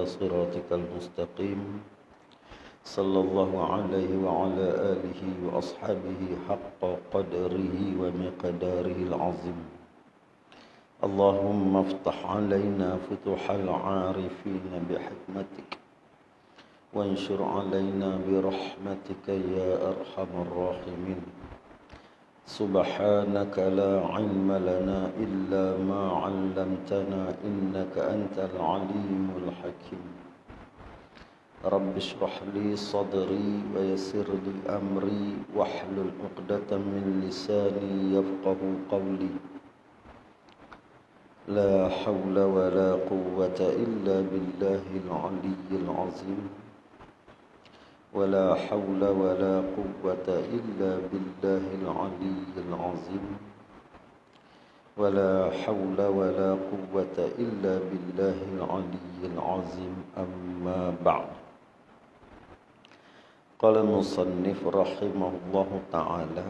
صراطك المستقيم صلى الله عليه وعلى آله وأصحابه حق قدره ومقداره العظيم. اللهم افتح علينا فتوح العارفين بحكمتك وانشر علينا برحمتك يا أرحم الراحمين. سبحانك لا علم لنا إلا ما علمتنا إنك أنت العليم الحكيم. رب اشرح لي صدري ويسر لي أمري واحلل عقدة من لساني يفقه قولي. لا حول ولا قوة إلا بالله العلي العظيم. ولا حول ولا قوة إلا بالله العلي العظيم. ولا حول ولا قوة إلا بالله العلي العظيم. أما بعد. قال المصنف رحمه الله تعالى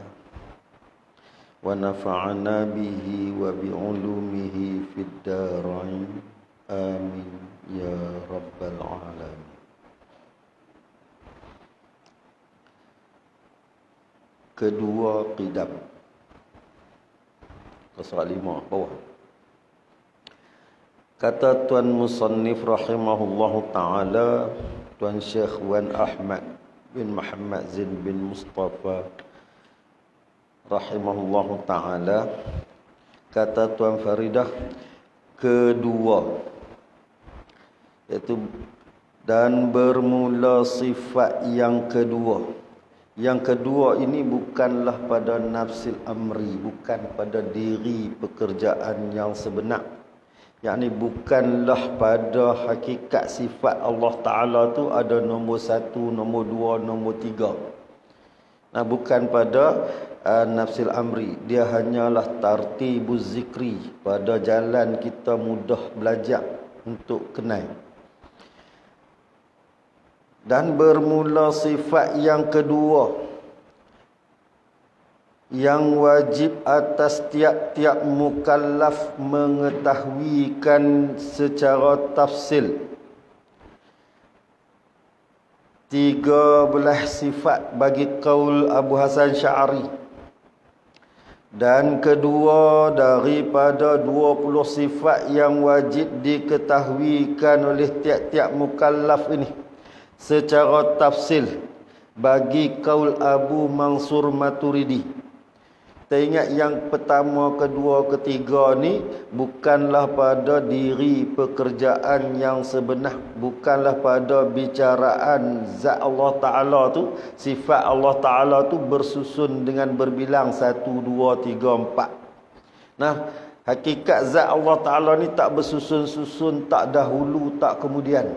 ونفعنا به وبعلومه في الدارين آمين يا رب العالمين. Kedua qidam. Surah 5 bawah. Kata Tuan Musannif rahimahullahu ta'ala, Tuan Syekh Wan Ahmad bin Muhammad Zain bin Mustafa rahimahullahu ta'ala, kata Tuan Faridah, kedua, iaitu dan bermula sifat yang kedua. Yang kedua ini bukanlah pada nafsil amri, bukan pada diri pekerjaan yang sebenar. Yakni bukanlah pada hakikat sifat Allah Ta'ala tu ada nombor 1, nombor 2, nombor 3. Nah, bukan pada nafsil amri. Dia hanyalah tartibuz zikri, pada jalan kita mudah belajar untuk kenal. Dan bermula sifat yang kedua yang wajib atas tiap-tiap mukallaf mengetahuikan secara tafsil 13 sifat bagi qaul Abu Hasan Sya'ari, dan kedua daripada 20 sifat yang wajib diketahuikan oleh tiap-tiap mukallaf ini secara tafsil bagi qaul Abu Mansur Maturidi. Kita ingat yang pertama, kedua, ketiga ni bukanlah pada diri pekerjaan yang sebenar, bukanlah pada bicaraan zat Allah Ta'ala tu, sifat Allah Ta'ala tu bersusun dengan berbilang 1, 2, 3, 4. Nah, hakikat zat Allah Ta'ala ni tak bersusun-susun, tak dahulu, tak kemudian.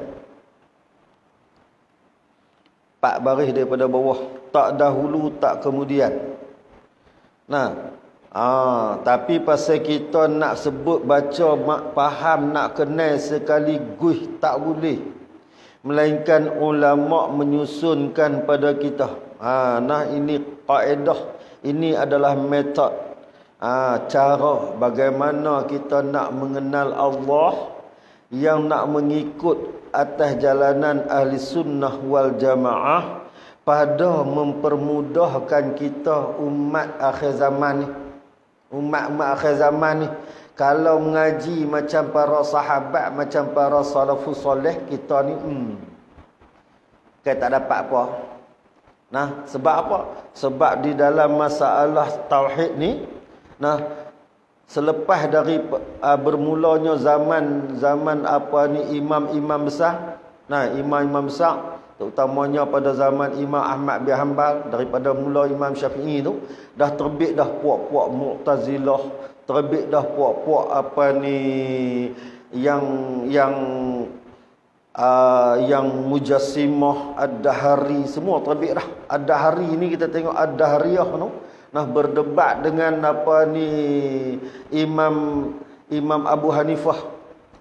4 baris daripada bawah, tak dahulu, tak kemudian. Nah, tapi pasal kita nak sebut, baca, faham, nak kenal sekaligus tak boleh, melainkan ulama menyusunkan pada kita. Nah, ini kaedah, ini adalah metod, cara bagaimana kita nak mengenal Allah, yang nak mengikut atas jalanan ahli sunnah wal jamaah pada mempermudahkan kita umat akhir zaman ni. Umat akhir zaman ni kalau mengaji macam para sahabat, macam para salafus soleh, kita ni tak dapat apa. Nah, sebab apa? Sebab di dalam masalah tauhid ni, nah, selepas dari bermulanya zaman apa ni imam-imam besar. Nah, imam-imam besar terutamanya pada zaman Imam Ahmad bin Hanbal, daripada mula Imam Syafi'i tu dah terbit dah puak-puak Mu'tazilah, terbit dah puak-puak apa ni yang Mujassimah, Ad-Dahari, semua terbit dah. Ad-Dahari ni kita tengok Ad-Dahariyah tu, nah, berdebat dengan apa ni Imam Abu Hanifah,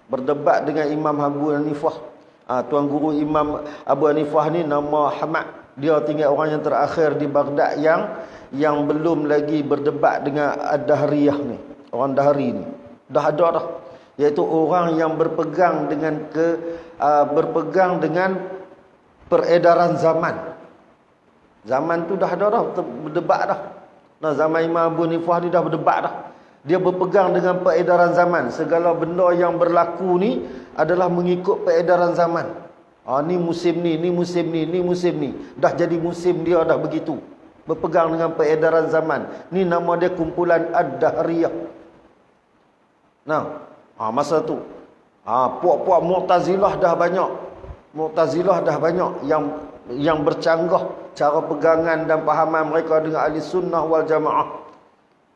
berdebat dengan Imam Abu Hanifah. Tuan guru Imam Abu Hanifah ni nama Hamad. Dia tinggal orang yang terakhir di Baghdad yang belum lagi berdebat dengan Ad-Dahriyah ni. Orang Dahri ni dah ada dah. iaitu orang yang berpegang dengan berpegang dengan peredaran zaman. Zaman tu dah berdebat dah. Nah, zaman Imam Abu Hanifah ni dah berdebat dah. Dia berpegang dengan peredaran zaman. Segala benda yang berlaku ni adalah mengikut peredaran zaman. Ni musim ni, ni musim ni, ni musim ni. Dah jadi musim dia dah begitu. Berpegang dengan peredaran zaman. Ni nama dia kumpulan Ad-Dahriyah. Nah, masa tu puak-puak Mu'tazilah dah banyak. Mu'tazilah dah banyak yang bercanggah cara pegangan dan pahaman mereka dengan ahli sunnah wal jamaah.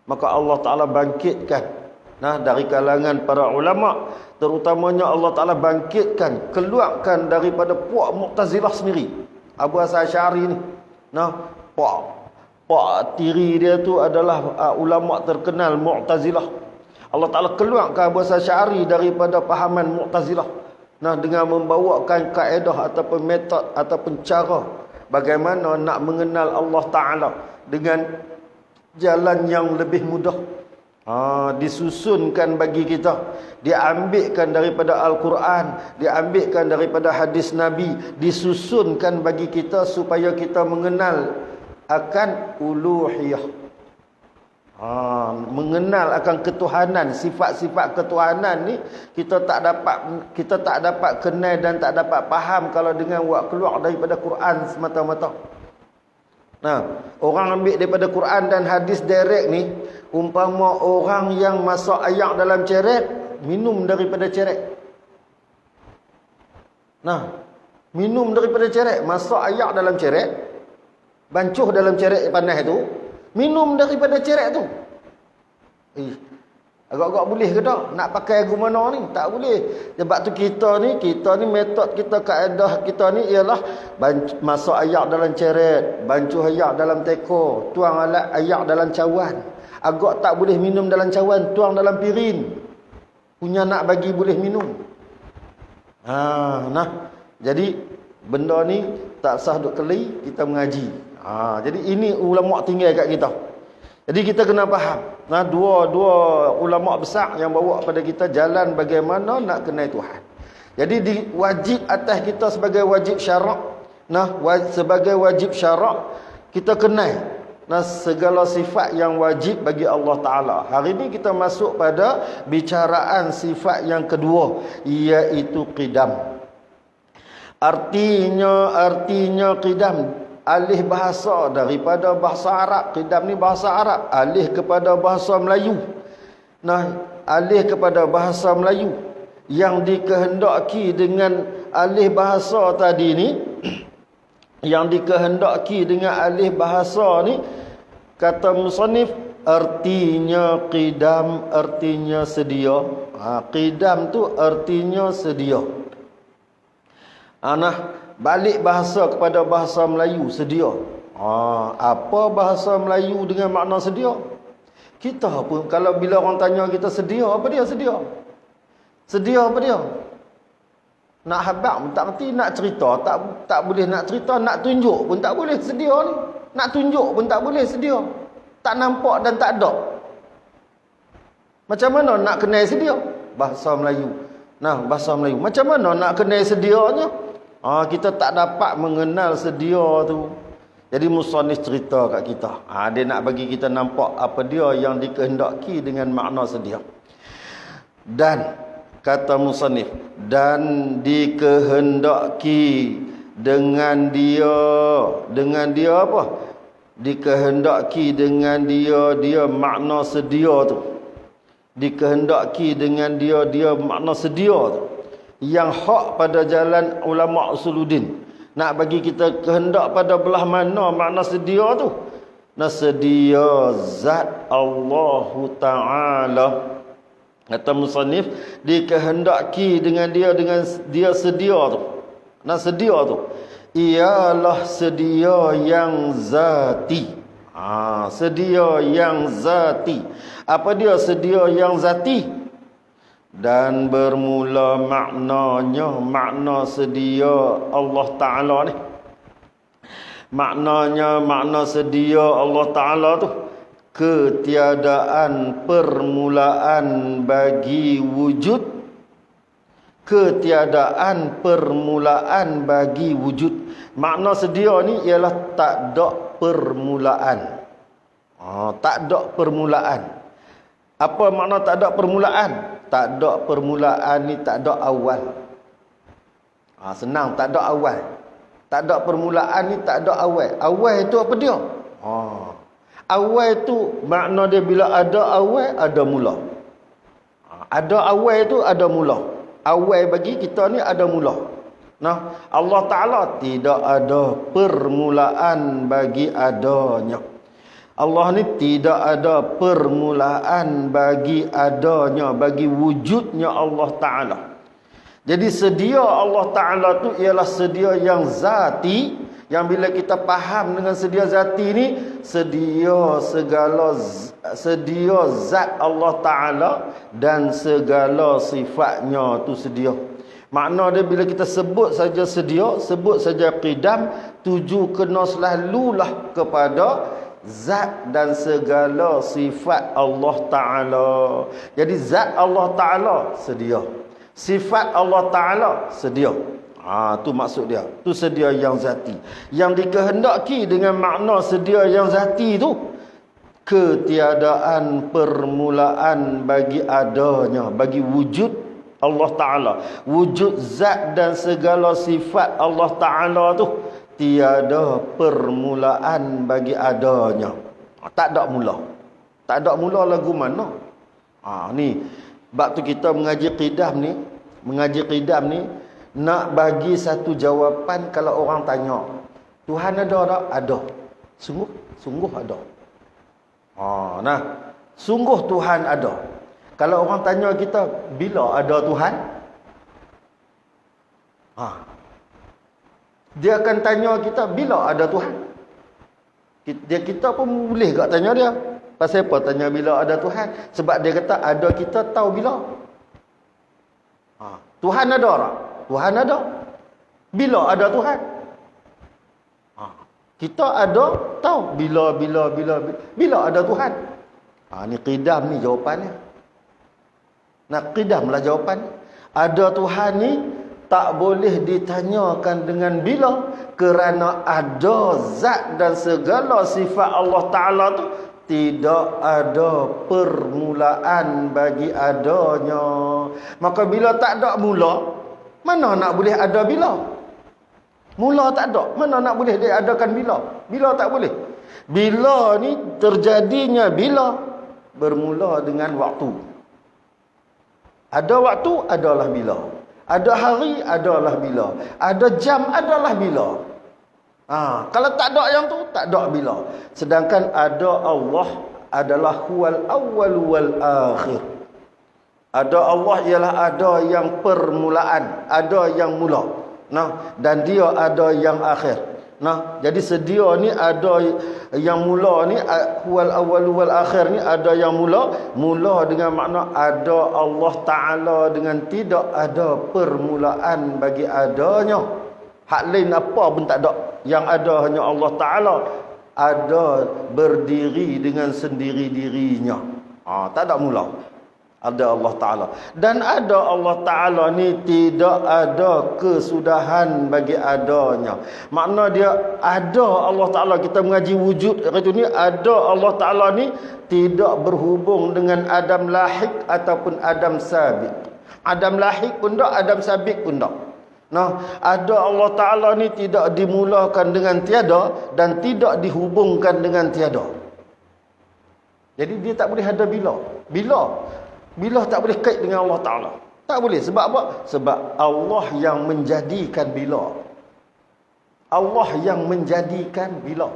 Maka Allah Ta'ala bangkitkan dari kalangan para ulama, terutamanya Allah Ta'ala bangkitkan, keluarkan daripada puak Mu'tazilah sendiri, Abu Hasan Asy'ari ni. Pak tiri dia tu adalah ulama terkenal Mu'tazilah. Allah Ta'ala keluarkan Abu Hasan Asy'ari daripada pahaman Mu'tazilah. Dengan membawakan kaedah ataupun metod ataupun cara bagaimana nak mengenal Allah Ta'ala dengan jalan yang lebih mudah. Disusunkan bagi kita, diambilkan daripada Al-Quran, diambilkan daripada hadis Nabi, disusunkan bagi kita supaya kita mengenal akan uluhiyah, mengenal akan ketuhanan. Sifat-sifat ketuhanan ni kita tak dapat kenal dan tak dapat faham kalau dengan buat keluar daripada Quran semata-mata. Orang ambil daripada Quran dan hadis direct ni, umpama orang yang masak ayak dalam ceret, minum daripada ceret. Minum daripada ceret, masak ayak dalam ceret, bancuh dalam ceret panas tu, minum daripada ceret tu. Agak-agak boleh ke tak nak pakai gumana ni? Tak boleh. Sebab tu kita ni metod kita, kaedah kita ni ialah masak ayak dalam ceret, bancuh ayak dalam teko, tuang ayak dalam cawan. Agak tak boleh minum dalam cawan, tuang dalam piring. Punya nak bagi boleh minum. Jadi benda ni tak sah duk keli, kita mengaji. Jadi ini ulama tinggal kat kita. Jadi kita kena faham. Dua ulama besar yang bawa pada kita jalan bagaimana nak kenal Tuhan. Jadi wajib atas kita sebagai wajib syarak. Sebagai wajib syarak kita kenal segala sifat yang wajib bagi Allah Ta'ala. Hari ini kita masuk pada bicaraan sifat yang kedua, iaitu qidam. Artinya qidam, alih bahasa daripada bahasa Arab. Qidam ni bahasa Arab, alih kepada bahasa Melayu. Alih kepada bahasa Melayu yang dikehendaki dengan alih bahasa tadi ni, yang dikehendaki dengan alih bahasa ni, kata musannif, artinya qidam artinya sedia. Qidam tu artinya sedia. Balik bahasa kepada bahasa Melayu, sedia. Apa bahasa Melayu dengan makna sedia? Kita pun kalau bila orang tanya kita sedia, apa dia sedia? Sedia apa dia? Nak habaq pun tak reti, nak cerita tak boleh nak cerita, nak tunjuk pun tak boleh sedia ni. Nak tunjuk pun tak boleh sedia. Tak nampak dan tak ada. Macam mana nak kenal sedia? Bahasa Melayu. Bahasa Melayu. Macam mana nak kenal sedianya? Kita tak dapat mengenal sedia tu. Jadi musannif cerita kat kita. Dia nak bagi kita nampak apa dia yang dikehendaki dengan makna sedia. Dan kata musannif, dan dikehendaki dengan dia apa? Dikehendaki dengan dia makna sedia tu. Dikehendaki dengan dia makna sedia tu. Yang hak pada jalan ulama usuluddin. Nak bagi kita kehendak pada belah mana makna sedia tu. Sedia zat Allah Ta'ala. Kata musannif, dikehendaki dengan dia sedia tu. Sedia tu ialah sedia yang zati. Sedia yang zati. Apa dia sedia yang zati? Dan bermula makna sedia Allah Ta'ala ni. Makna sedia Allah Ta'ala tu ketiadaan permulaan bagi wujud ketiadaan permulaan bagi wujud. Makna sedia ni ialah tak ada permulaan. Tak ada permulaan. Apa makna tak ada permulaan? Tak ada permulaan ni tak ada awal. Senang, tak ada awal. Tak ada permulaan ni tak ada awal. Awal itu apa dia? Awal itu makna dia bila ada awal, ada mula. Ada awal itu ada mula. Awal bagi kita ni ada mula. Nah, Allah Ta'ala tidak ada permulaan bagi adanya. Allah ni tidak ada permulaan bagi adanya, bagi wujudnya Allah Ta'ala. Jadi sedia Allah Ta'ala tu ialah sedia yang zati, yang bila kita faham dengan sedia zati ni, sedia zat Allah Ta'ala dan segala sifatnya tu sedia. Makna dia bila kita sebut saja sedia, sebut saja qidam, tuju kena selalulah kepada zat dan segala sifat Allah Ta'ala. Jadi zat Allah Ta'ala sedia, sifat Allah Ta'ala sedia. Tu maksud dia. Tu sedia yang zati. Yang dikehendaki dengan makna sedia yang zati tu, ketiadaan permulaan bagi adanya, bagi wujud Allah Ta'ala. Wujud zat dan segala sifat Allah Ta'ala tu tiada permulaan bagi adanya. Tak ada mula. Tak ada mula lagu mana? Ni bab tu kita mengaji qidam ni, nak bagi satu jawapan kalau orang tanya, Tuhan ada tak? Ada. Sungguh ada. Sungguh Tuhan ada. Kalau orang tanya kita, bila ada Tuhan? Dia akan tanya kita, bila ada Tuhan? Kita pun boleh tak tanya dia. Pasal apa tanya bila ada Tuhan? Sebab dia kata ada, kita tahu bila. Tuhan ada tak? Tuhan ada. Bila ada Tuhan? Kita ada, tahu bila ada Tuhan. Ni qidam ni jawapannya. Qidamlah jawapan. Ada Tuhan ni tak boleh ditanyakan dengan bila, kerana ada zat dan segala sifat Allah Ta'ala tu tidak ada permulaan bagi adanya. Maka bila tak ada mula, mana nak boleh ada bila? Mula tak ada, mana nak boleh diadakan bila? Bila tak boleh. Bila ni terjadinya bila bermula dengan waktu. Ada waktu adalah bila. Ada hari adalah bila. Ada jam adalah bila. Kalau tak ada yang tu, tak ada bila. Sedangkan ada Allah adalah huwal awwal wal akhir. Ada Allah ialah ada yang permulaan, ada yang mula. Dan dia ada yang akhir. Jadi sedia ni ada yang mula ni, huwal awwal wal akhir ni ada yang mula. Mula dengan makna ada Allah Ta'ala dengan tidak ada permulaan bagi adanya. Hak lain apa pun tak ada. Yang ada hanya Allah Ta'ala, ada berdiri dengan sendiri-dirinya. Tak ada mula. Ada Allah Ta'ala. Dan ada Allah Ta'ala ni tidak ada kesudahan bagi adanya. Makna dia ada Allah Ta'ala. Kita mengaji wujud itu ni, ada Allah Ta'ala ni tidak berhubung dengan Adam lahik ataupun Adam sabik. Adam lahik pun tak, Adam sabik pun tak. Ada Allah Ta'ala ni tidak dimulakan dengan tiada dan tidak dihubungkan dengan tiada. Jadi dia tak boleh ada bila. Bila tak boleh kait dengan Allah Ta'ala. Tak boleh. Sebab apa? Sebab Allah yang menjadikan bila. Allah yang menjadikan bila.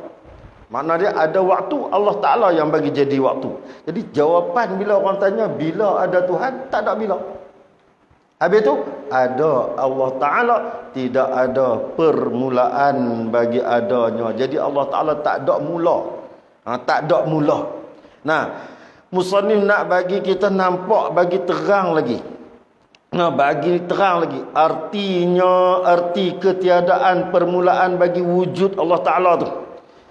Makna dia ada waktu, Allah Ta'ala yang bagi jadi waktu. Jadi jawapan bila orang tanya bila ada Tuhan, tak ada bila. Habis tu, ada Allah Ta'ala, tidak ada permulaan bagi adanya. Jadi Allah Ta'ala tak ada mula. Tak ada mula. Musannif nak bagi kita nampak, bagi terang lagi. Bagi terang lagi. Arti ketiadaan permulaan bagi wujud Allah Ta'ala tu.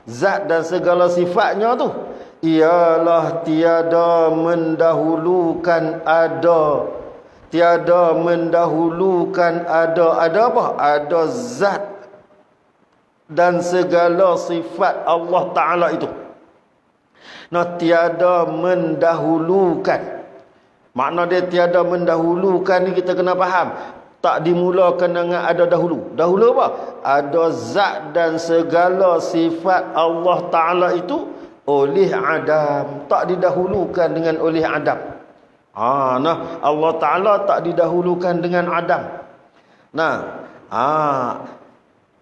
Zat dan segala sifatnya tu. Ialah tiada mendahulukan ada. tiada mendahulukan ada apa? Ada zat dan segala sifat Allah Ta'ala itu. Nah, tiada mendahulukan. Makna dia tiada mendahulukan ni kita kena faham. Tak dimulakan dengan ada dahulu. Dahulu apa? Ada zat dan segala sifat Allah Ta'ala itu oleh Adam. Tak didahulukan dengan oleh Adam. Nah, Allah Ta'ala tak didahulukan dengan Adam. Nah,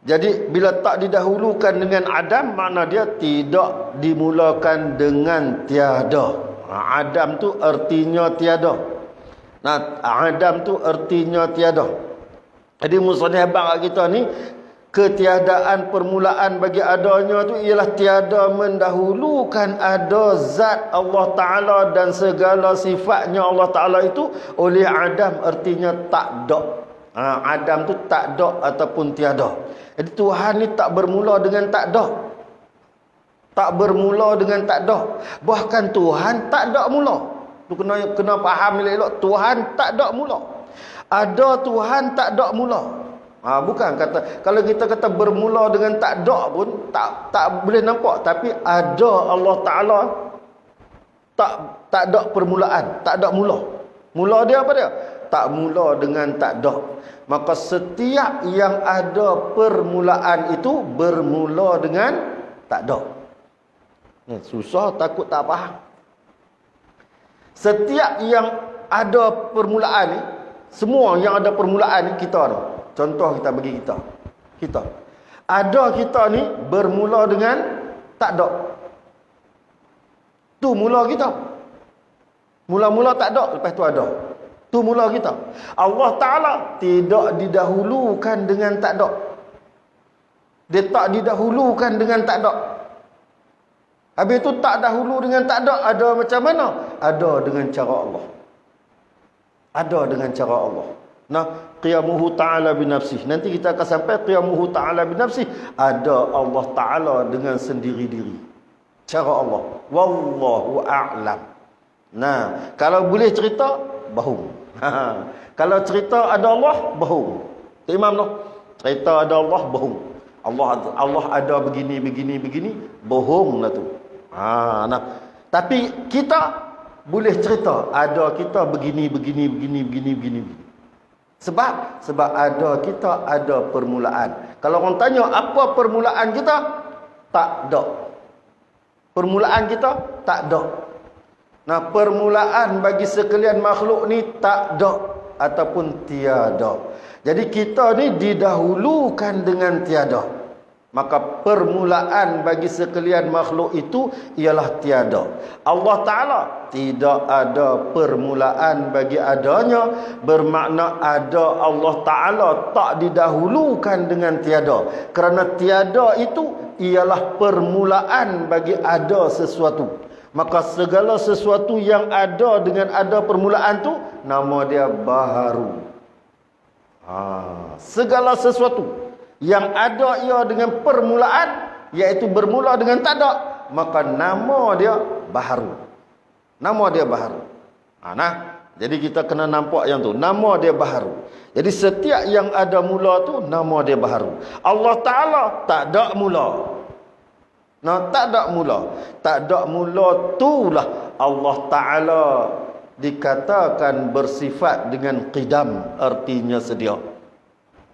jadi bila tak didahulukan dengan Adam, makna dia tidak dimulakan dengan tiada. Adam tu artinya tiada. Nah, Adam tu artinya tiada. Jadi musnah bang kita ni, ketiadaan permulaan bagi adanya tu ialah tiada mendahulukan ada zat Allah Ta'ala dan segala sifatnya Allah Ta'ala itu oleh Adam, artinya tak ada. Adam tu tak ada ataupun tiada. Jadi Tuhan ni tak bermula dengan tak ada. Tak bermula dengan tak ada. Bahkan Tuhan tak ada mula. Tu kena faham elok. Tuhan tak ada mula. Ada Tuhan tak ada mula. Bukan kata, kalau kita kata bermula dengan tak ada pun tak boleh nampak, tapi ada Allah Ta'ala tak ada permulaan, tak ada mula. Mula dia apa dia? Tak mula dengan tak ada. Maka setiap yang ada permulaan itu bermula dengan tak ada. Susah, takut tak faham. Setiap yang ada permulaan ni, semua yang ada permulaan ni kita ada. Contoh kita bagi kita ada, kita ni bermula dengan tak ada. Tu mula kita. Mula-mula tak ada, lepas tu ada. Tu mula kita. Allah Ta'ala tidak didahulukan dengan tak ada. Dia tak didahulukan dengan tak ada. Habis tu tak dahulu dengan tak ada macam mana? Ada dengan cara Allah. Ada dengan cara Allah. Nah, qiyamuhu ta'ala binafsih. Nanti kita akan sampai qiyamuhu ta'ala binafsih. Ada Allah Ta'ala dengan sendiri-diri. Cara Allah. Wallahu a'lam. Nah, kalau boleh cerita, bohong. Kalau cerita ada Allah, bohong. Imam tu, cerita ada Allah, bohong. Allah ada begini, bohong lah tu. Nah. Tapi kita boleh cerita ada kita begini. Sebab ada kita ada permulaan. Kalau orang tanya apa permulaan kita? Tak ada. Permulaan kita tak ada. Nah, permulaan bagi sekalian makhluk ni tak ada ataupun tiada. Jadi kita ni didahulukan dengan tiada. Maka permulaan bagi sekalian makhluk itu ialah tiada. Allah Ta'ala tidak ada permulaan bagi adanya. Bermakna ada Allah Ta'ala tak didahulukan dengan tiada. Kerana tiada itu ialah permulaan bagi ada sesuatu. Maka segala sesuatu yang ada dengan ada permulaan tu, nama dia baharu. Segala sesuatu yang ada ia dengan permulaan, iaitu bermula dengan tak ada, maka nama dia baharu. Nama dia baharu. Jadi kita kena nampak yang tu. Nama dia baharu. Jadi setiap yang ada mula tu, nama dia baharu. Allah Ta'ala tak ada mula. Tak ada mula. Tak ada mula itulah Allah Ta'ala dikatakan bersifat dengan qidam, artinya sedia.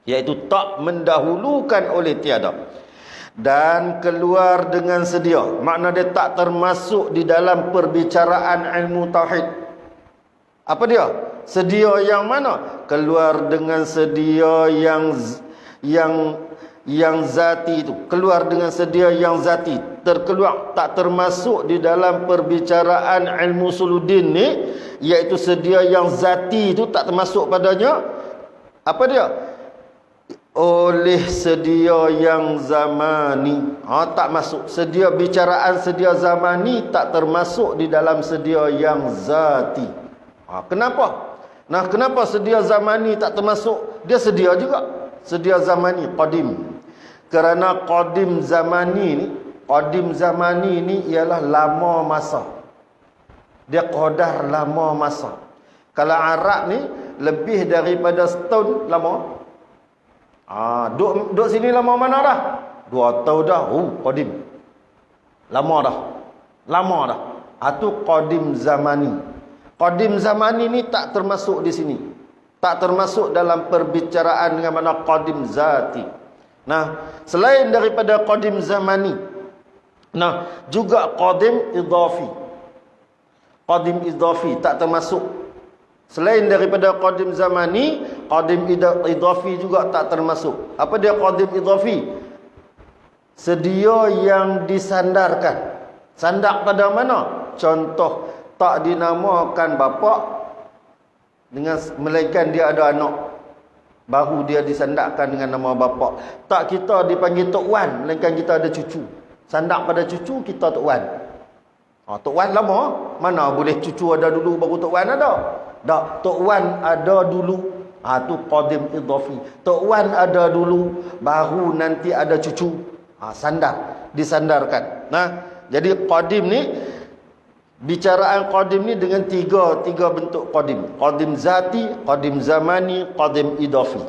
Iaitu tak mendahulukan oleh tiada. Dan keluar dengan sedia. Makna dia tak termasuk di dalam perbicaraan ilmu tauhid. Apa dia? Sedia yang mana? Keluar dengan sedia yang zati itu. Keluar dengan sedia yang zati. Terkeluar, tak termasuk di dalam perbicaraan ilmu suludin ni. Iaitu sedia yang zati itu tak termasuk padanya. Apa dia? Oleh sedia yang zamani. Tak masuk. Sedia bicaraan sedia zamani tak termasuk di dalam sedia yang zati. Kenapa? Kenapa sedia zamani tak termasuk? Dia sedia juga. Sedia zamani, qadim. Kerana qadim zamani ni ialah lama masa. Dia qadar lama masa. Kalau Arab ni lebih daripada setahun lama. Duduk sini lama mana dah? 2 tahun dah. Qadim. Lama dah. Itu qadim zamani. Qadim zamani ni tak termasuk di sini. Tak termasuk dalam perbicaraan dengan mana qadim zati. Nah, selain daripada qadim zamani, juga qadim idhafi. Qadim idhafi tak termasuk. Selain daripada qadim zamani, qadim idhafi juga tak termasuk. Apa dia qadim idhafi? Sedia yang disandarkan. Sandak pada mana? Contoh, tak dinamakan bapa dengan melainkan dia ada anak, baru dia disandakkan dengan nama bapa. Tak kita dipanggil Tok Wan, melainkan kita ada cucu. Sandak pada cucu kita Tok Wan. Tok Wan lama, mana boleh cucu ada dulu baru Tok Wan ada? Tak, Tok Wan ada dulu. Tu qadim idhafi. Tok Wan ada dulu, baru nanti ada cucu. Sandar, disandarkan. Jadi qadim ni, bicaraan qadim ni dengan tiga bentuk qadim. Qadim zati, qadim zamani, qadim idhafi.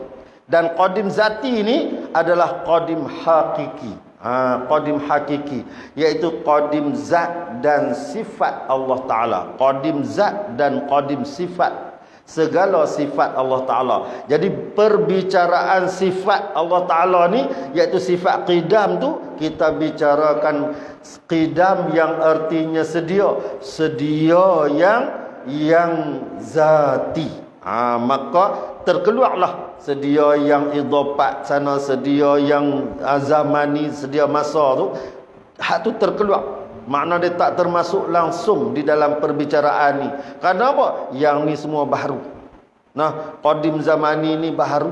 Dan qadim zati ni adalah qadim hakiki. Qadim hakiki, iaitu qadim zat dan sifat Allah Ta'ala. Qadim zat dan qadim sifat, segala sifat Allah Ta'ala. Jadi perbicaraan sifat Allah Ta'ala ni, iaitu sifat qidam tu, kita bicarakan qidam yang artinya sedia yang zati. Maka terkeluarlah sedia yang idhafat sana, sedia yang zamani, sedia masa tu. Hak tu terkeluar. Makna dia tak termasuk langsung di dalam perbicaraan ni. Kerana apa? Yang ni semua baharu. Qadim zamani ni baharu.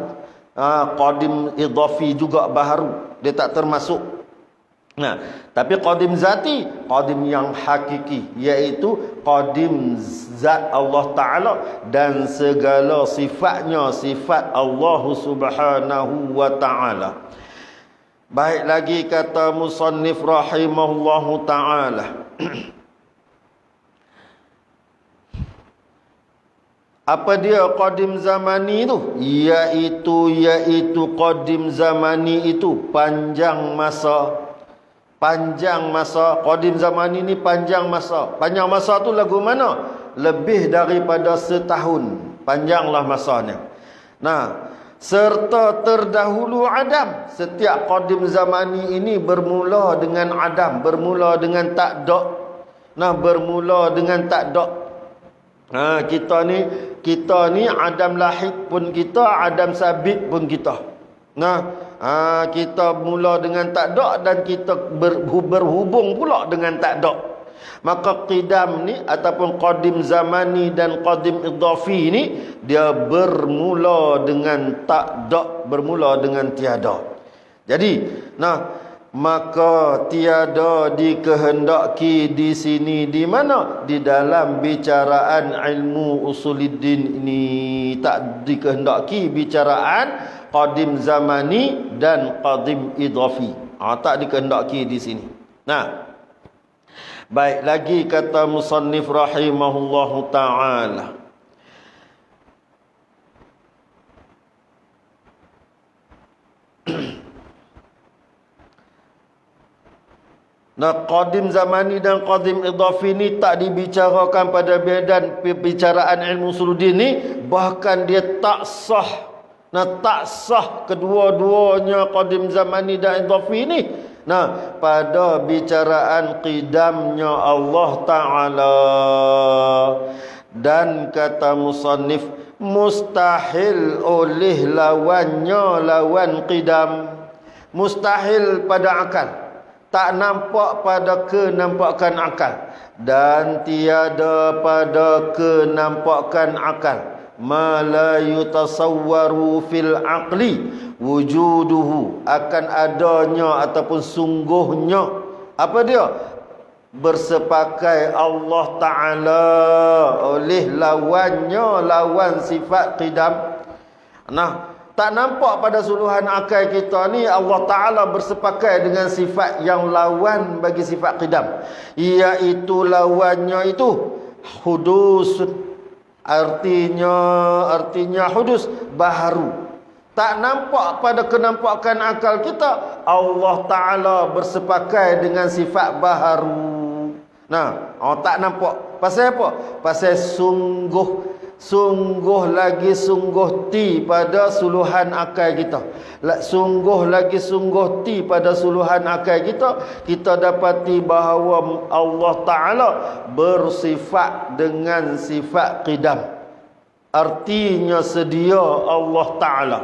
Qadim idhafi juga baharu. Dia tak termasuk. Tapi qadim zati, qadim yang hakiki, iaitu qadim zat Allah Ta'ala dan segala sifatnya, sifat Allah Subhanahu wa Ta'ala. Baik lagi kata musannif rahimahullahu ta'ala. Apa dia qadim zamani itu? Iaitu qadim zamani itu panjang masa. Panjang masa. Qadim zamani ni panjang masa. Panjang masa tu lagu mana? Lebih daripada setahun. Panjanglah masanya. Serta terdahulu Adam. Setiap qadim zamani ini bermula dengan Adam, bermula dengan takdak. Bermula dengan takdak. Kita ni Adam lahid pun kita, Adam sabit pun kita. Kita mula dengan takdak dan kita berhubung pula dengan takdak. Maka qidam ni ataupun qadim zamani dan qadim idhafi ni, dia bermula dengan takdak, bermula dengan tiada. Jadi, maka tiada dikehendaki di sini di mana? Di dalam bicaraan ilmu usuluddin ini tak dikehendaki bicaraan qadim zamani dan qadim idhafi. Tak dikehendaki di sini. Baik lagi kata musannif rahimahullahu ta'ala. Qadim zamani dan qadim idhafi ni tak dibicarakan pada medan pembicaraan ilmu usuluddin ni, bahkan dia tak sah. Tak sah kedua-duanya qadim zamani dan idhafi ni. Pada bicaraan qidamnya Allah Ta'ala. Dan kata musannif, mustahil oleh lawan qidam. Mustahil pada akal. Tak nampak pada kenampakan akal. Dan tiada pada kenampakan akal. Ma la yutasawwaru fil aqli wujuduhu, akan adanya ataupun sungguhnya. Apa dia? Bersepakai Allah Ta'ala oleh lawannya, lawan sifat qidam. Tak nampak pada suluhan akal kita ni Allah Ta'ala bersepakai dengan sifat yang lawan bagi sifat qidam. Iaitu lawannya itu hudusun. Artinya hudus, baharu. Tak nampak pada kenampakan akal kita Allah Ta'ala bersepakai dengan sifat baharu. Nah, tak nampak. Pasal apa? Pasal sungguh lagi sungguh ti pada suluhan akal kita. Sungguh lagi sungguh ti pada suluhan akal kita. Kita dapati bahawa Allah Ta'ala bersifat dengan sifat qidam. Artinya sedia Allah Ta'ala.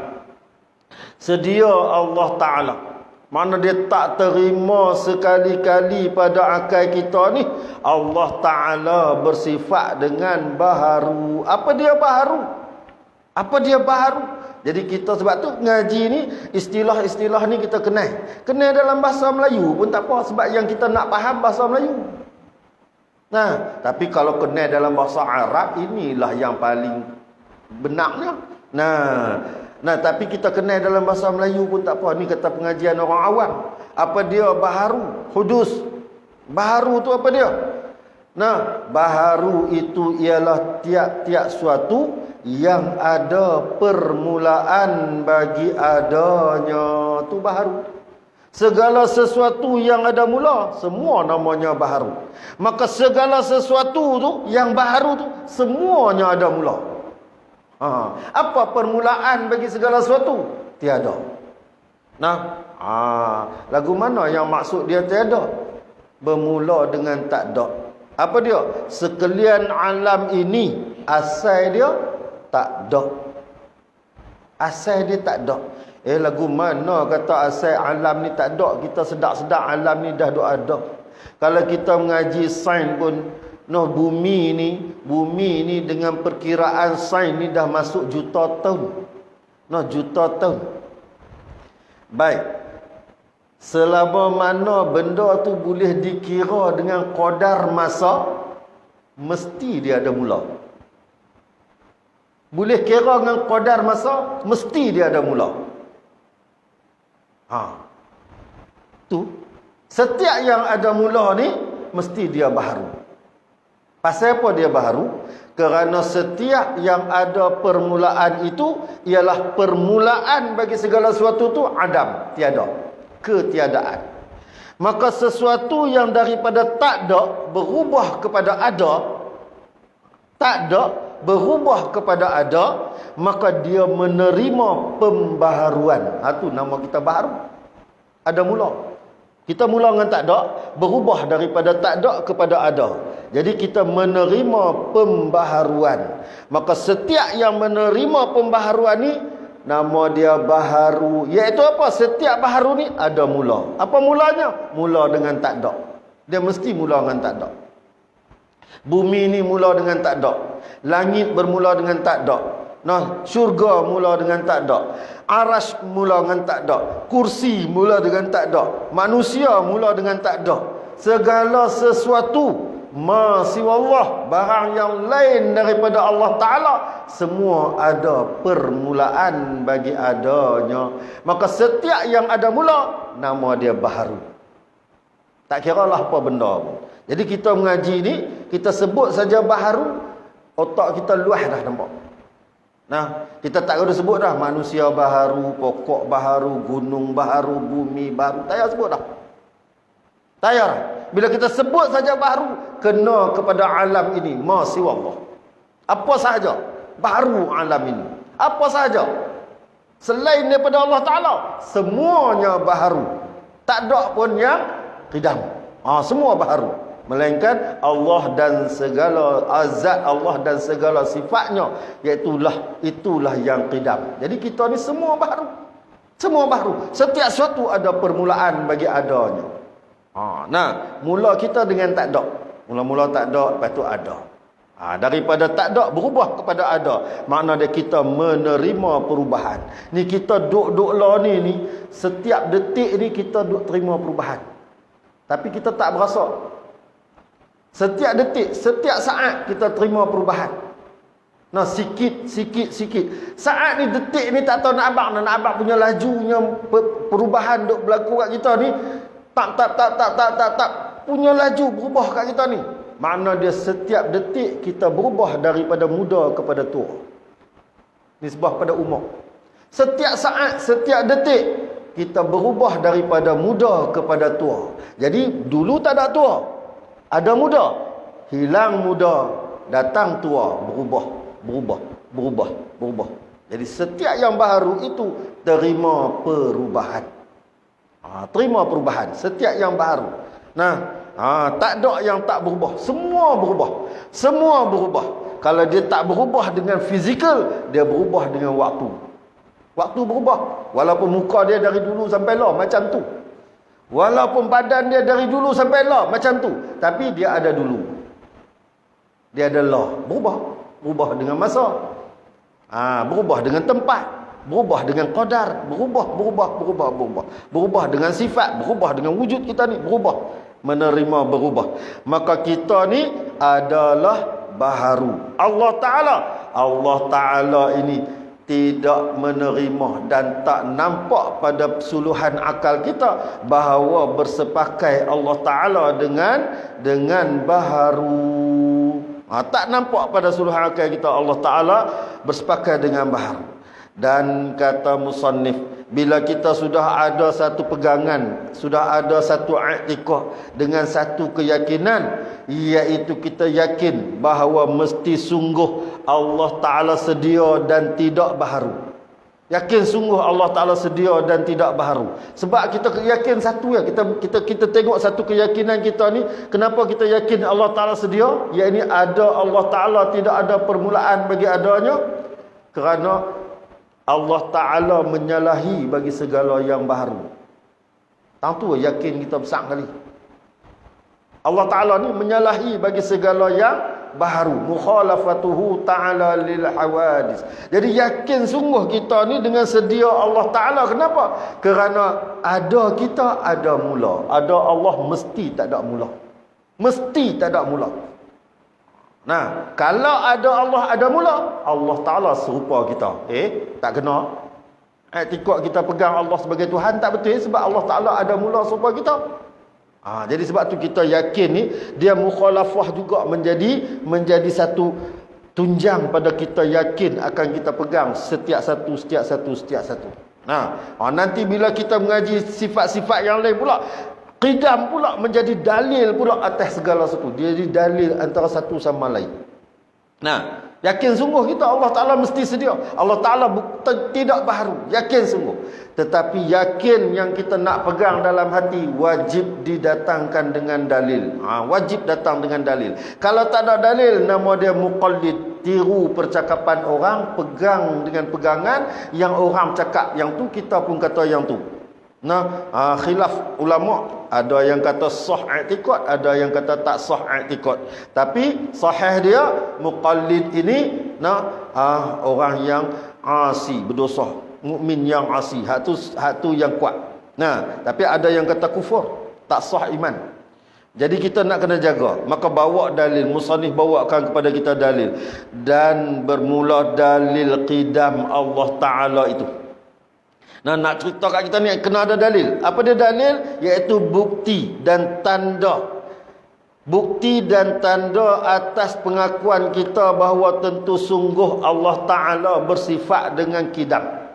Sedia Allah Ta'ala. Mana dia tak terima sekali-kali pada akal kita ni. Allah Ta'ala bersifat dengan baharu. Apa dia baharu? Apa dia baharu? Jadi kita sebab tu ngaji ni, istilah-istilah ni kita kenal. Kenal dalam bahasa Melayu pun tak apa. Sebab yang kita nak faham bahasa Melayu. Nah, tapi kalau kenal dalam bahasa Arab, inilah yang paling benarnya. Nah, tapi kita kenal dalam bahasa Melayu pun tak apa. Ni kata pengajian orang awam. Apa dia baharu? Hudus. Baharu tu apa dia? Nah, baharu itu ialah tiap-tiap suatu yang ada permulaan bagi adanya. Tu baharu. Segala sesuatu yang ada mula, semua namanya baharu. Maka segala sesuatu tu yang baharu tu, semuanya ada mula. Apa permulaan bagi segala sesuatu? Tiada. Nah, lagu mana yang maksud dia tiada? Bermula dengan tak ada. Apa dia? Sekalian alam ini asal dia tak ada. Asal dia tak ada. Lagu mana kata asal alam ni tak ada? Kita sedar-sedar alam ni dah ada. Kalau kita mengaji sains pun, bumi ni dengan perkiraan sains ni dah masuk juta tahun. Juta tahun. Baik. Selama mana benda tu boleh dikira dengan qadar masa, mesti dia ada mula. Boleh kira dengan qadar masa, mesti dia ada mula. Tu setiap yang ada mula ni mesti dia baharu. Pasal apa dia baharu? Kerana setiap yang ada permulaan itu ialah permulaan bagi segala sesuatu tu adam, tiada, ketiadaan. Maka sesuatu yang daripada tak ada berubah kepada ada, tak ada berubah kepada ada, maka dia menerima pembaharuan. Itu nama kita baharu. Ada mula. Kita mula dengan tak ada, berubah daripada tak ada kepada ada. Jadi kita menerima pembaharuan. Maka setiap yang menerima pembaharuan ni, nama dia baharu. Iaitu apa? Setiap baharu ni ada mula. Apa mulanya? Mula dengan tak ada. Dia mesti mula dengan tak ada. Bumi ni mula dengan tak ada. Langit bermula dengan tak ada. Syurga mula dengan tak ada. Arash mula dengan tak ada. Kursi mula dengan tak ada. Manusia mula dengan tak ada. Segala sesuatu siwallah, barang yang lain daripada Allah Ta'ala, semua ada permulaan bagi adanya. Maka setiap yang ada mula, nama dia baharu. Tak kira lah apa benda pun. Jadi kita mengaji ni, kita sebut saja baharu, otak kita luas dah nampak. Kita tak kena sebut dah manusia baharu, pokok baharu, gunung baharu, bumi baharu. Tak payah sebut dah. Tak payah. Bila kita sebut saja baharu, kena kepada alam ini, siwallah. Apa sahaja baharu alam ini. Apa sahaja selain daripada Allah Ta'ala, semuanya baharu. Tak ada pun yang qidam. Semua baharu. Melainkan Allah dan segala azat Allah dan segala sifatnya, itulah yang qidam. Jadi kita ni semua baharu. Semua baharu. Setiap sesuatu ada permulaan bagi adanya. Mula kita dengan tak ada. Mula-mula tak ada, lepas tu ada. Daripada tak ada berubah kepada ada. Makna dia kita menerima perubahan. Ni kita duk lah ni setiap detik ni kita duk terima perubahan. Tapi kita tak berasa. Setiap detik, setiap saat kita terima perubahan. Sikit. Saat ni, detik ni tak tahu nak abang punya lajunya perubahan duk berlaku kat kita ni. Tak punya laju berubah kat kita ni. makna dia setiap detik kita berubah daripada muda kepada tua. Nisbah pada umur. Setiap saat, setiap detik kita berubah daripada muda kepada tua. Jadi dulu tak ada tua, ada muda, hilang muda, datang tua, berubah. Jadi setiap yang baru itu terima perubahan. Terima perubahan setiap yang baru. Tak ada yang tak berubah, semua berubah. Kalau dia tak berubah dengan fizikal, dia berubah dengan waktu. Waktu berubah. Walaupun muka dia dari dulu sampai lah macam tu, walaupun badan dia dari dulu sampai lah macam tu, tapi dia ada dulu, dia ada lah. Berubah dengan masa, berubah dengan tempat, berubah dengan qadar, berubah dengan sifat, berubah dengan wujud kita ni, menerima berubah. Maka kita ni adalah baharu. Allah Ta'ala ini tidak menerima dan tak nampak pada suluhan akal kita bahawa bersepakai Allah Ta'ala dengan baharu. Tak nampak pada suluhan akal kita Allah Ta'ala bersepakai dengan baharu. Dan kata musannif, bila kita sudah ada satu pegangan, sudah ada satu i'tiqad dengan satu keyakinan, iaitu kita yakin bahawa mesti sungguh Allah Ta'ala sedia dan tidak baharu. Yakin sungguh Allah Ta'ala sedia dan tidak baharu. Sebab kita yakin satu ya, kita tengok satu keyakinan kita ni, kenapa kita yakin Allah Ta'ala sedia? Iaitu ada Allah Ta'ala, tidak ada permulaan bagi adanya, kerana Allah Ta'ala menyalahi bagi segala yang baharu. Tentu yakin kita besar kali. Allah Ta'ala ni menyalahi bagi segala yang baharu. Mukhalafatuhu ta'ala lil hawadis. Jadi yakin sungguh kita ni dengan sedia Allah Ta'ala. Kenapa? Kerana ada kita, ada mula. Ada Allah, mesti tak ada mula. Mesti tak ada mula. Kalau ada Allah, ada mula, Allah Ta'ala serupa kita. Tak kena. I'tiqad kita pegang Allah sebagai Tuhan tak betul, sebab Allah Ta'ala ada mula serupa kita. Jadi sebab tu kita yakin ni, dia mukhalafah juga menjadi satu tunjang pada kita yakin akan kita pegang setiap satu. Nanti bila kita mengaji sifat-sifat yang lain pula, qidam pula menjadi dalil pula atas segala sesuatu. Dia jadi dalil antara satu sama lain. Yakin sungguh kita Allah Ta'ala mesti sedia. Allah Ta'ala tidak baharu. Yakin sungguh. Tetapi yakin yang kita nak pegang dalam hati wajib didatangkan dengan dalil. Wajib datang dengan dalil. Kalau tak ada dalil, nama dia muqallid. Tiru percakapan orang, pegang dengan pegangan yang orang cakap yang tu, kita pun kata yang tu. Khilaf ulama, ada yang kata sah i'tiqad, ada yang kata tak sah i'tiqad. Tapi sahih dia muqallid ini orang yang asi, berdosa, mukmin yang asi, hak tu yang kuat. Tapi ada yang kata kufur, tak sah iman. Jadi kita nak kena jaga. Maka bawa dalil, musannif bawakan kepada kita dalil, dan bermula dalil qidam Allah Ta'ala itu. Nak cerita kat kita ni kena ada dalil. Apa dia dalil? Iaitu bukti dan tanda. Bukti dan tanda atas pengakuan kita bahawa tentu sungguh Allah Ta'ala bersifat dengan qidam.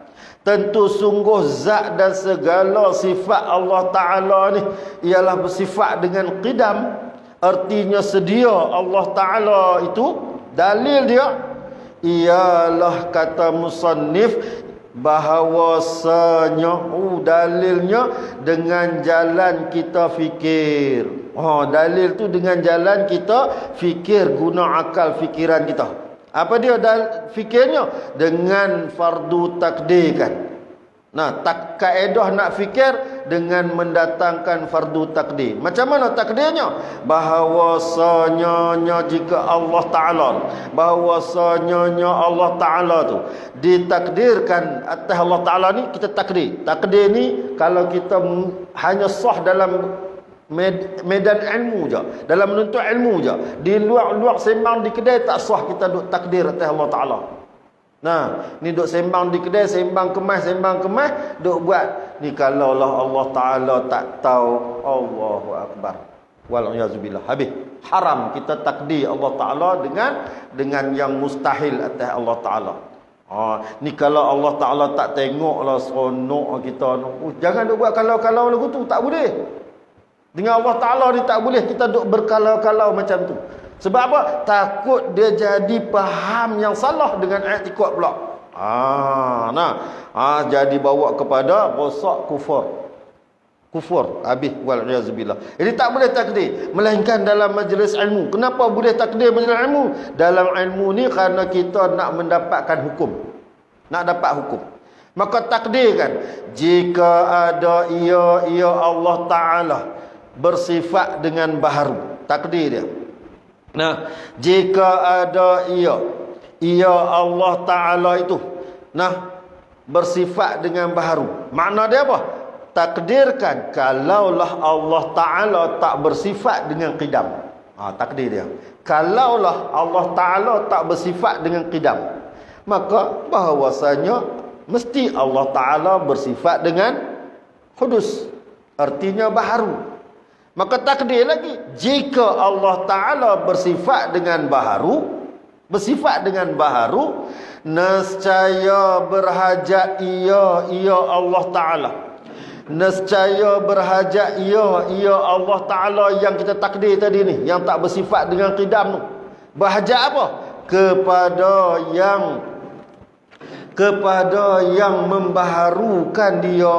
Tentu sungguh zat dan segala sifat Allah Ta'ala ni ialah bersifat dengan qidam. Artinya sedia Allah Ta'ala itu. Dalil dia ialah kata musannif bahawasanya dalilnya dengan jalan kita fikir. Dalil tu dengan jalan kita fikir, guna akal fikiran kita. Apa dia fikirnya? Dengan fardu takdirkan. Kaedah nak fikir dengan mendatangkan fardu takdir. Macam mana takdirnya? Bahawasanya jika Allah Ta'ala, bahawasanya Allah Ta'ala tu ditakdirkan atas Allah Ta'ala ni, kita takdir. Takdir ni kalau kita hanya sah dalam medan ilmu je, dalam menuntut ilmu je, di luar sembang di kedai tak sah kita duk takdir atas Allah Ta'ala. Ni duk sembang di kedai, sembang kemas, duk buat ni. Kalaulah Allah Ta'ala tak tahu, Allahu Akbar, Wal'iyadzubillah. Habis. Haram kita takdir Allah Ta'ala dengan yang mustahil atas Allah Ta'ala. Ni kalau Allah Ta'ala tak tengoklah seronok kita. Jangan duk buat kalau-kalau lagu tu. Tak boleh. Dengan Allah Ta'ala ni tak boleh kita duk berkalau-kalau macam tu. Sebab apa? Takut dia jadi faham yang salah dengan i'tiqad pula. Jadi bawa kepada rosak kufur habis wal'iyadzubillah. Jadi tak boleh takdir melainkan dalam majlis ilmu. Kenapa boleh takdir majlis ilmu? Dalam ilmu ni kerana kita nak mendapatkan hukum, nak dapat hukum. Maka takdirkan jika ada ia Allah Ta'ala bersifat dengan baharu, takdir dia. Nah, jika ada ia Allah Ta'ala itu bersifat dengan baharu, makna dia apa? Takdirkan kalaulah Allah Ta'ala tak bersifat dengan qidam. Takdir dia. Kalaulah Allah Ta'ala tak bersifat dengan qidam, maka bahawasanya mesti Allah Ta'ala bersifat dengan hudus, artinya baharu. Maka takdir lagi, jika Allah Ta'ala bersifat dengan baharu, nescaya berhajat ia Allah Ta'ala. Nescaya berhajat ia Allah Ta'ala yang kita takdir tadi ni, yang tak bersifat dengan qidam tu. Berhajat apa? Kepada yang membaharukan dia.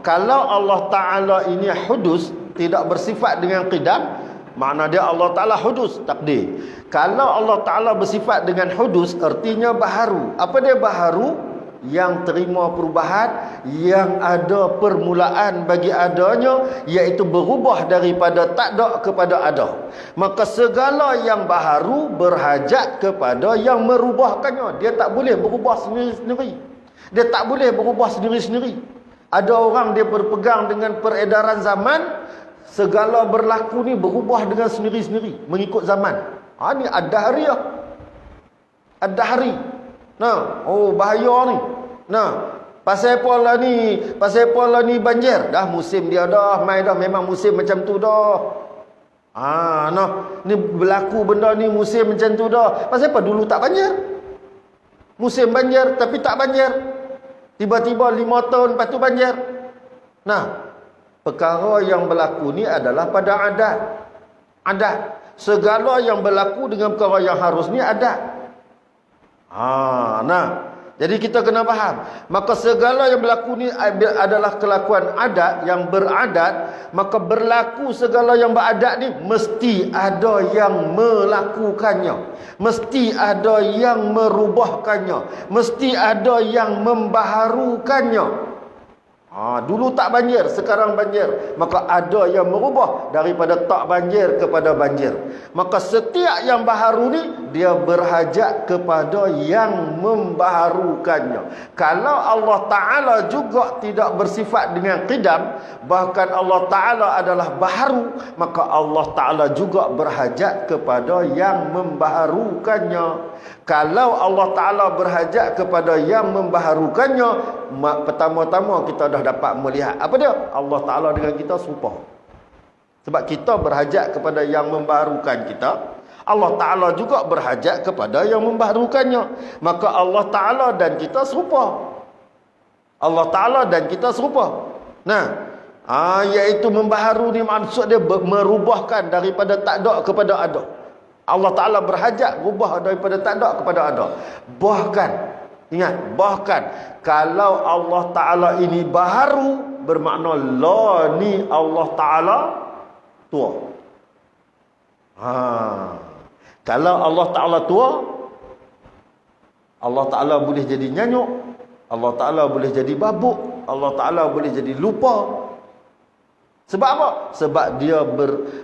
Kalau Allah Ta'ala ini hudus, tidak bersifat dengan qidam, makna dia Allah Ta'ala hudus, takdir. Kalau Allah Ta'ala bersifat dengan hudus, artinya baharu. Apa dia baharu? Yang terima perubahan, yang ada permulaan bagi adanya, iaitu berubah daripada tak ada kepada ada. Maka segala yang baharu berhajat kepada yang merubahkannya. Dia tak boleh berubah sendiri-sendiri. Dia tak boleh berubah sendiri-sendiri. Ada orang dia berpegang dengan peredaran zaman, segala berlaku ni berubah dengan sendiri-sendiri, mengikut zaman. Ni ad-dahriyah. Ad-dahri. Bahaya ni. Pasal apa ni banjir? Dah musim dia dah, mai dah, memang musim macam tu dah. Ni berlaku benda ni musim macam tu dah. Pasal apa dulu tak banjir? Musim banjir tapi tak banjir. Tiba-tiba 5 tahun lepas tu banjir. Perkara yang berlaku ni adalah pada adat. Segala yang berlaku dengan perkara yang harus ni adat. Jadi kita kena faham. Maka segala yang berlaku ni adalah kelakuan adat, yang beradat. Maka berlaku segala yang beradat ni mesti ada yang melakukannya, mesti ada yang merubahkannya, mesti ada yang membaharukannya. Dulu tak banjir, sekarang banjir. Maka ada yang merubah daripada tak banjir kepada banjir. Maka setiap yang baharu ni, dia berhajat kepada yang membaharukannya. Kalau Allah Ta'ala juga tidak bersifat dengan qidam, bahkan Allah Ta'ala adalah baharu, maka Allah Ta'ala juga berhajat kepada yang membaharukannya. Kalau Allah Ta'ala berhajat kepada yang membaharukannya, pertama-tama kita dah dapat melihat apa dia? Allah Ta'ala dengan kita serupa. Sebab kita berhajat kepada yang membaharukan kita, Allah Ta'ala juga berhajat kepada yang membaharukannya. Maka Allah Ta'ala dan kita serupa. Allah Ta'ala dan kita serupa. Iaitu membaharu ni maksud dia merubahkan daripada tak ada kepada ada. Allah Ta'ala berhajat rubah daripada tak ada kepada ada. Bahkan, ingat, kalau Allah Ta'ala ini baharu, bermakna ni Allah Ta'ala tua. Kalau Allah Ta'ala tua, Allah Ta'ala boleh jadi nyanyuk, Allah Ta'ala boleh jadi babuk, Allah Ta'ala boleh jadi lupa. Sebab apa? Sebab dia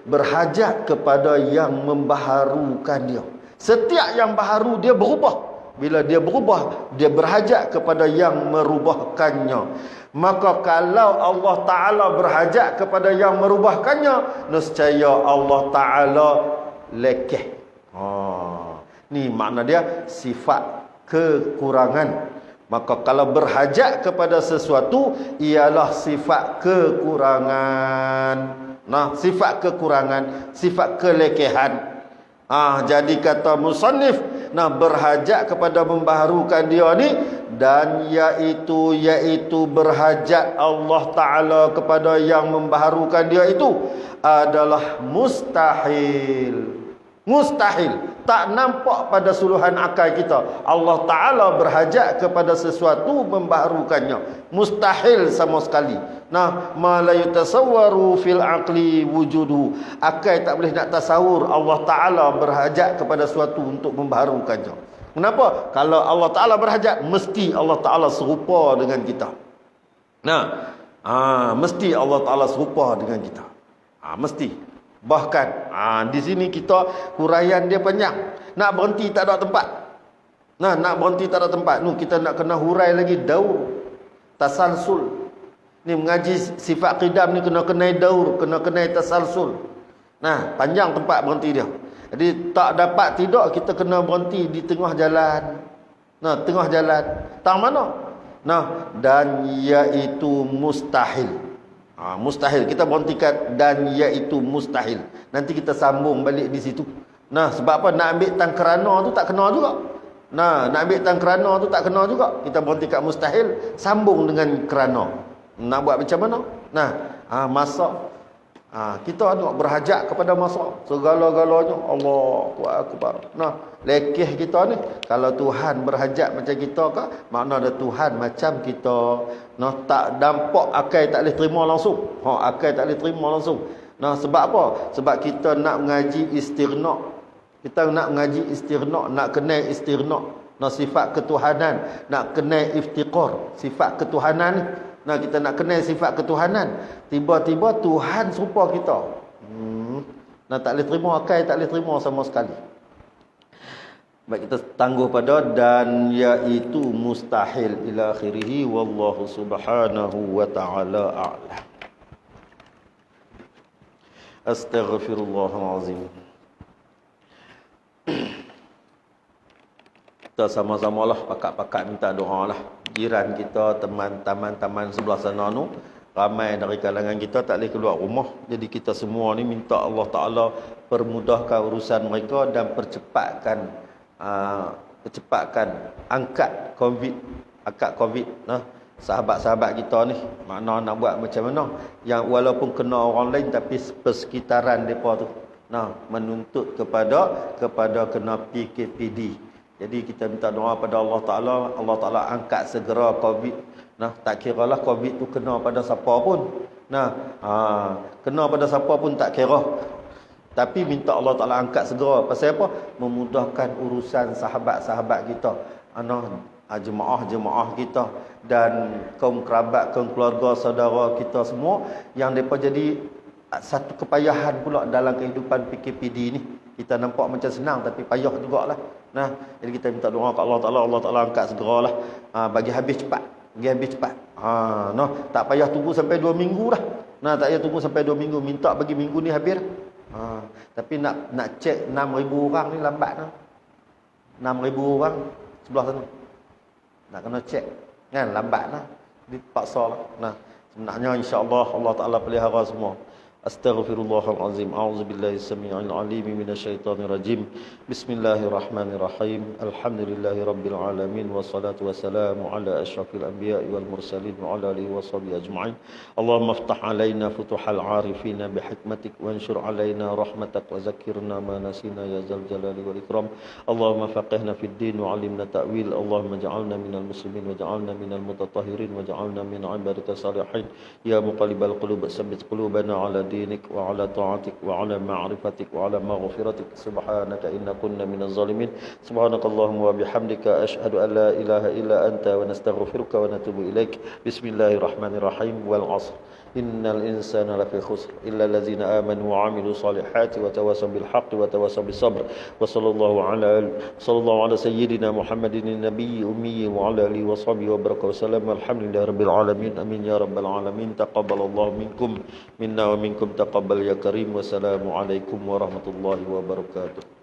berhajat kepada yang membaharukan dia. Setiap yang baharu dia berubah. Bila dia berubah, dia berhajat kepada yang merubahkannya. Maka kalau Allah Ta'ala berhajat kepada yang merubahkannya, nescaya Allah Ta'ala lekeh. Ni makna dia sifat kekurangan, Maka kalau berhajat kepada sesuatu ialah sifat kekurangan. Nah, sifat kekurangan, sifat kelekehan. Jadi kata musannif, berhajat kepada membaharukan dia ni, dan yaitu berhajat Allah Ta'ala kepada yang membaharukan dia itu adalah mustahil. Mustahil. Tak nampak pada suluhan akal kita Allah Ta'ala berhajat kepada sesuatu membaharukannya. Mustahil sama sekali. Ma la yutasawwaru fil aqli wujudu. Akal tak boleh nak tasawur Allah Ta'ala berhajat kepada sesuatu untuk membaharukannya. Kenapa? Kalau Allah Ta'ala berhajat, mesti Allah Ta'ala serupa dengan kita. Mesti Allah Ta'ala serupa dengan kita. Mesti. Bahkan di sini kita huraian dia panjang. Nak berhenti tak ada tempat. Nak berhenti tak ada tempat. Kita nak kena hurai lagi daur, tasalsul. Ni mengaji sifat qidam ni kena kenai daur, kena kenai tasalsul. Panjang tempat berhenti dia. Jadi tak dapat tidak, kita kena berhenti di tengah jalan. Tengah jalan. Tang mana? Dan iaitu mustahil. Mustahil. Kita berhentikan dan iaitu mustahil. Nanti kita sambung balik di situ. Sebab apa? Nak ambil tang kerana tu tak kena juga. Nak ambil tang kerana tu tak kena juga. Kita berhentikan mustahil, sambung dengan kerana. Nak buat macam mana? Masak. Kita nak berhajat kepada masak. Segala-galanya Allahu Akbar. Lekeh kita ni. Kalau Tuhan berhajat macam kita ke, makna ada Tuhan macam kita. Tak dampak akal tak boleh terima langsung. Akal tak boleh terima langsung. Sebab apa? Sebab kita nak mengaji istirna'. Kita nak mengaji istirna', nak kenal istirna'. Sifat ketuhanan, nak kenal iftiqar, sifat ketuhanan ni. Kita nak kenal sifat ketuhanan. Tiba-tiba Tuhan serupa kita. Tak boleh terima, akal tak boleh terima sama sekali. Baik, kita tangguh pada dan iaitu mustahil ila akhirih. Wallahu subhanahu wa ta'ala a'lam. Astaghfirullahalazim. Kita sama-sama lah pakat-pakat minta doa lah. Jiran kita, teman-teman sebelah sana tu, ramai dari kalangan kita tak boleh keluar rumah. Jadi kita semua ni minta Allah Ta'ala permudahkan urusan mereka dan percepatkan angkat COVID. Sahabat-sahabat kita ni, makna nak buat macam mana, yang walaupun kena orang lain tapi persekitaran mereka tu menuntut kepada kena PKPD. Jadi kita minta doa pada Allah Ta'ala angkat segera COVID. Tak kira lah COVID tu kena pada siapa pun. Kena pada siapa pun tak kira. Tapi minta Allah Ta'ala angkat segera. Pasal apa? Memudahkan urusan sahabat-sahabat kita. Jemaah-jemaah kita. Dan kaum kerabat, kaum keluarga, saudara kita semua. Yang mereka jadi satu kepayahan pula dalam kehidupan PKPD ni. Kita nampak macam senang tapi payah jugalah. Jadi kita minta doa ke Allah Ta'ala angkat segeralah. Bagi habis cepat. Tak payah tunggu sampai 2 minggu dah. Tak payah tunggu sampai 2 minggu. Minta bagi minggu ni habis dah. Tapi nak cek 6,000 orang ni lambat dah. 6,000 orang sebelah sana. Nak kena cek. Lambat lah. Dipaksa lah. Sebenarnya insya-Allah Allah Ta'ala pelihara semua. Astaghfirullahalazim. A'udzubillahi samii'il 'aliim minasyaitonir rajim. Bismillahirrahmanirrahim. Alhamdulillahirabbil alamin wassalatu wassalamu ala asyrafil anbiya'i wal mursalin wa ala alihi washabihi ajma'in. Allahumma iftah 'alaina futuhal 'arifin bihikmatik wanshur 'alaina rahmatak wa zakkirna ma nasina ya zal jalali wal ikram. Allahumma faqihna fid din wa 'allimna ta'wil. Allahumma ij'alna minal muslimin wa ij'alna minal mutatahhirin wa ij'alna min 'ibadikas salihin. Ya muqallibal qulub tsabbit qulubana 'ala dinik wa 'ala ta'atik wa 'ala ma'rifatik wa 'ala maghfiratik. Subhanaka inna kunna minaz zalimin. Subhanakallahumma wa bihamdika asyhadu an la ilaha illa anta wa nastaghfiruka wa natubu ilaik. Bismillahirrahmanirrahim. Wal 'ashr. Innal insana lafi khusr illa allazina amanu wa 'amilu salihati wa tawassaw bil haqqi wa tawassaw bis sabr. Wa sallallahu ala sayyidina Muhammadin nabiyyi ummi wa ala alihi wa sahbihi wa baraka wa sallam. Alhamdulillahirabbil alamin. Amin ya rabbal alamin. Taqabbalallahu minkum minna wa minkum taqabbal ya karim. Wassalamu alaikum warahmatullahi wabarakatuh.